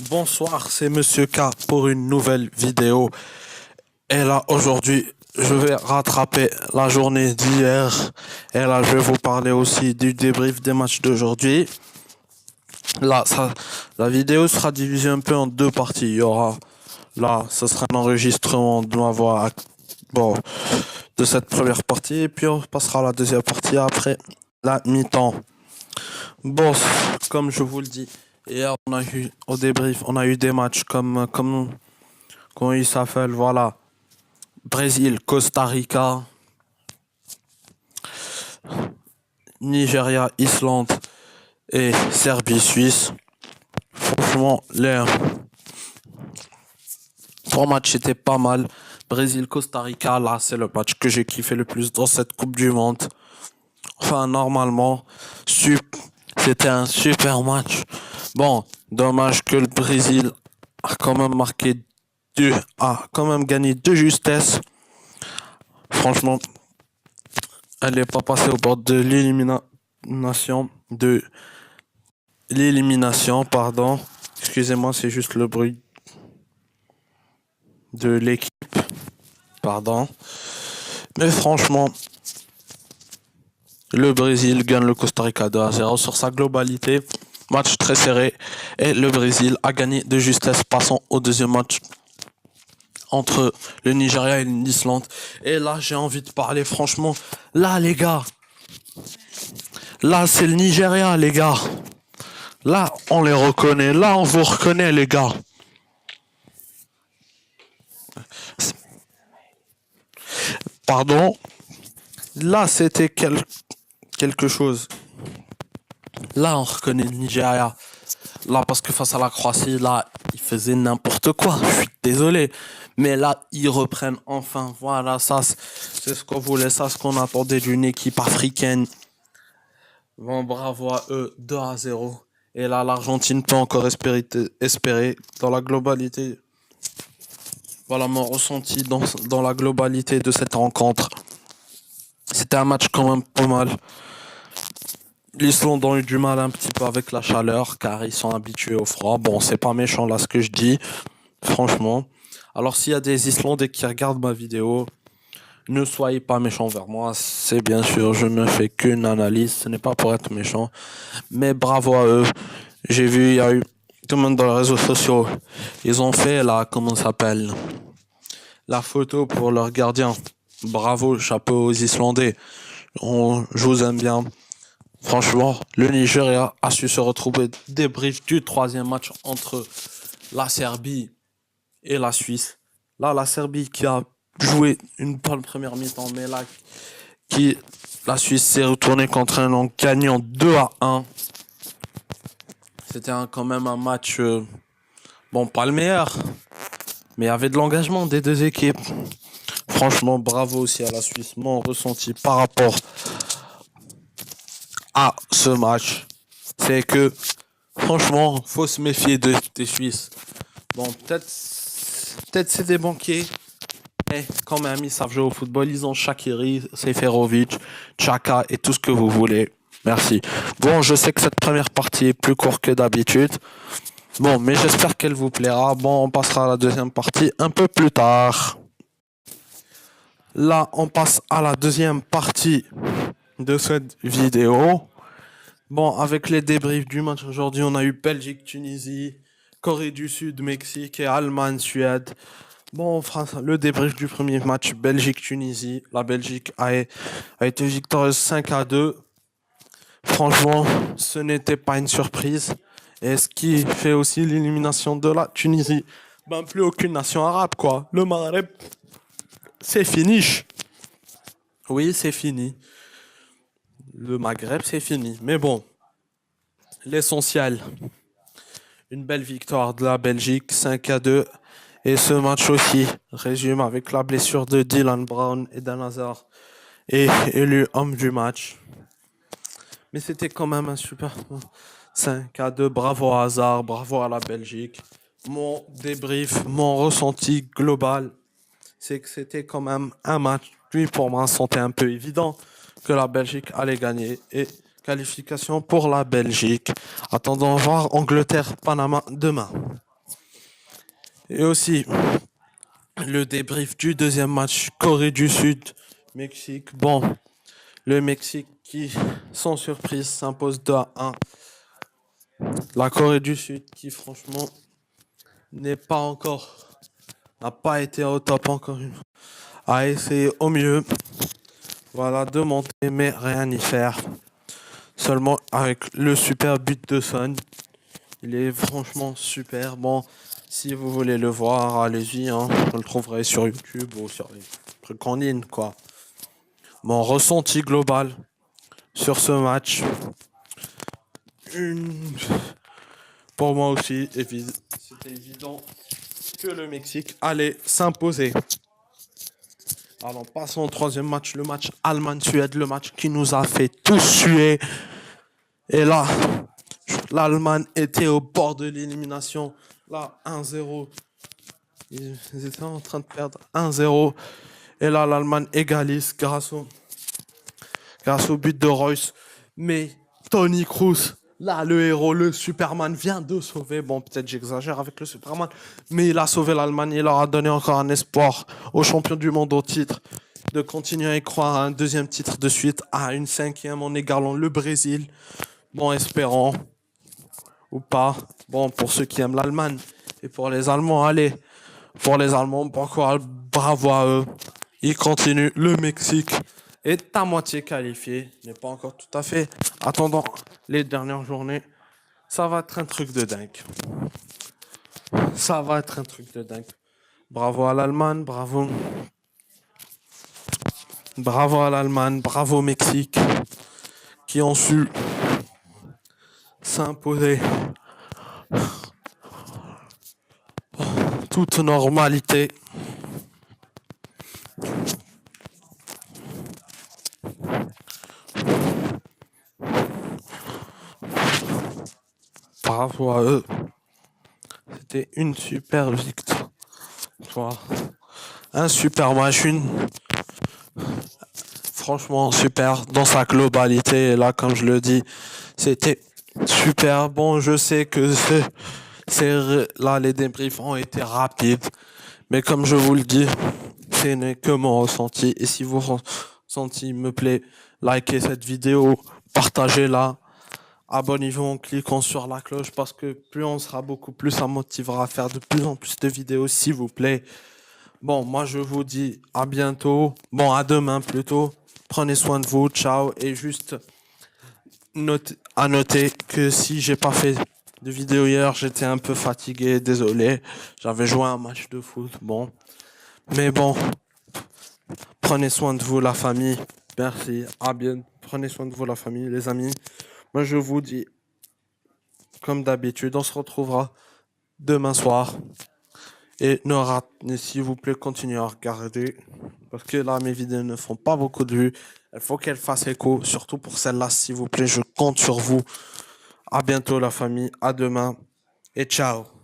Bonsoir, c'est Monsieur K pour une nouvelle vidéo. Et là, aujourd'hui, je vais rattraper la journée d'hier. Et là, je vais vous parler aussi du débrief des matchs d'aujourd'hui. Là, la vidéo sera divisée un peu en deux parties. Il y aura, là, ce sera un enregistrement de ma voix, bon, de cette première partie. Et puis, on passera à la deuxième partie après la mi-temps. Bon, comme je vous le dis, hier, on a eu, au débrief, on a eu des matchs comment il s'appelle, voilà. Brésil, Costa Rica, Nigeria, Islande et Serbie, Suisse. Franchement, les trois matchs étaient pas mal. Brésil, Costa Rica, là, c'est le match que j'ai kiffé le plus dans cette Coupe du Monde. Enfin, normalement, c'était un super match. Bon, dommage que le Brésil a quand même a quand même gagné de justesse. Franchement, elle n'est pas passée au bord de l'élimination, pardon. Excusez-moi, c'est juste le bruit de l'équipe, pardon. Mais franchement, le Brésil gagne le Costa Rica 2-0 sur sa globalité. Match très serré et le Brésil a gagné de justesse. Passons au deuxième match entre le Nigeria et l'Islande. Et là, j'ai envie de parler franchement. Là, les gars. Là, c'est le Nigeria, les gars. Là, on les reconnaît. Là, on vous reconnaît, les gars. Pardon. Là, c'était quelque chose. Là, on reconnaît le Nigeria. Là, parce que face à la Croatie, là, ils faisaient n'importe quoi. Je suis désolé. Mais là, ils reprennent enfin. Voilà, ça, c'est ce qu'on voulait. Ça, ce qu'on attendait d'une équipe africaine. Bon, bravo à eux. 2-0. Et là, l'Argentine peut encore espérer dans la globalité. Voilà mon ressenti dans la globalité de cette rencontre. C'était un match quand même pas mal. L'Islande ont eu du mal un petit peu avec la chaleur car ils sont habitués au froid. Bon, c'est pas méchant là ce que je dis, franchement. Alors s'il y a des Islandais qui regardent ma vidéo, ne soyez pas méchants vers moi. C'est bien sûr, je ne fais qu'une analyse. Ce n'est pas pour être méchant. Mais bravo à eux. J'ai vu, il y a eu tout le monde dans les réseaux sociaux. Ils ont fait comment ça s'appelle? La photo pour leur gardien. Bravo, chapeau aux Islandais. Je vous aime bien. Franchement, le Nigeria a su se retrouver débrief du troisième match entre la Serbie et la Suisse. Là, la Serbie qui a joué une bonne première mi-temps, mais là, la Suisse s'est retournée contre un en gagnant 2-1. C'était quand même un match, bon, pas le meilleur, mais il y avait de l'engagement des deux équipes. Franchement, bravo aussi à la Suisse. Mon ressenti par rapport à ce match, c'est que franchement, faut se méfier des Suisses. Bon, peut-être c'est des banquiers, mais quand même, ils savent jouer au football. Ils ont Shaqiri, Seferovic, Chaka et tout ce que vous voulez. Merci. Bon, je sais que cette première partie est plus courte que d'habitude. Bon, mais j'espère qu'elle vous plaira. Bon, on passera à la deuxième partie un peu plus tard. Là, on passe à la deuxième partie de cette vidéo. Bon, avec les débriefs du match aujourd'hui, on a eu Belgique-Tunisie, Corée du Sud, Mexique et Allemagne-Suède. Bon, France, le débrief du premier match, Belgique-Tunisie. La Belgique a été victorieuse 5-2. Franchement, ce n'était pas une surprise. Et ce qui fait aussi l'élimination de la Tunisie. Ben, plus aucune nation arabe, quoi. Le Maghreb, c'est fini. Oui, c'est fini. Le Maghreb, c'est fini. Mais bon, l'essentiel, une belle victoire de la Belgique, 5-2. Et ce match aussi résume avec la blessure de Dylan Brown et Dan Hazard et élu homme du match. Mais c'était quand même un super 5-2. Bravo à Hazard, bravo à la Belgique. Mon débrief, mon ressenti global, c'est que c'était quand même un match. Puis pour moi, c'était un peu évident que la Belgique allait gagner. Et qualification pour la Belgique. Attendons voir Angleterre-Panama demain. Et aussi, le débrief du deuxième match, Corée du Sud, Mexique. Bon, le Mexique qui, sans surprise, s'impose 2-1. La Corée du Sud qui, franchement, n'est pas encore, n'a pas été au top encore une fois. A essayé au mieux, voilà, de monter, mais rien y faire. Seulement avec le super but de Son. Il est franchement super. Bon, si vous voulez le voir, allez-y, hein. Vous le trouverez sur YouTube ou sur les trucs en ligne, quoi. Mon ressenti global sur ce match, une... pour moi aussi, c'était évident que le Mexique allait s'imposer. Alors, passons au troisième match, le match Allemagne-Suède, le match qui nous a fait tous suer. Et là, l'Allemagne était au bord de l'élimination. Là, 1-0. Ils étaient en train de perdre 1-0. Et là, l'Allemagne égalise grâce au but de Reus. Mais Tony Kroos, là, le héros, le Superman, vient de sauver. Bon, peut-être j'exagère avec le Superman. Mais il a sauvé l'Allemagne. Il leur a donné encore un espoir aux champions du monde au titre. De continuer à y croire à un deuxième titre de suite, à une cinquième en égalant le Brésil. Bon, espérons. Ou pas. Bon, pour ceux qui aiment l'Allemagne. Et pour les Allemands, allez. Pour les Allemands, bravo à eux. Ils continuent. Le Mexique est à moitié qualifié. Il n'est pas encore tout à fait. Attendant les dernières journées, ça va être un truc de dingue. Ça va être un truc de dingue. Bravo à l'Allemagne, bravo. Bravo à l'Allemagne, bravo au Mexique, qui ont su s'imposer toute normalité. Bravo à eux. C'était une super victoire. Un super match, franchement super dans sa globalité. Et là, comme je le dis, c'était super. Bon, je sais que là, les débriefs ont été rapides. Mais comme je vous le dis, ce n'est que mon ressenti. Et si votre ressenti me plaît, likez cette vidéo, partagez-la. Abonnez-vous en cliquant sur la cloche parce que plus on sera beaucoup plus, ça motivera à faire de plus en plus de vidéos, s'il vous plaît. Bon, moi je vous dis à bientôt. Bon, à demain plutôt. Prenez soin de vous. Ciao. Et juste à noter que si j'ai pas fait de vidéo hier, j'étais un peu fatigué. Désolé. J'avais joué un match de foot. Bon. Mais bon, prenez soin de vous, la famille. Merci. À bientôt. Prenez soin de vous, la famille, les amis. Moi, je vous dis, comme d'habitude, on se retrouvera demain soir. Et s'il vous plaît, continuez à regarder. Parce que là, mes vidéos ne font pas beaucoup de vues. Il faut qu'elles fassent écho. Surtout pour celle-là, s'il vous plaît, je compte sur vous. À bientôt, la famille. À demain. Et ciao.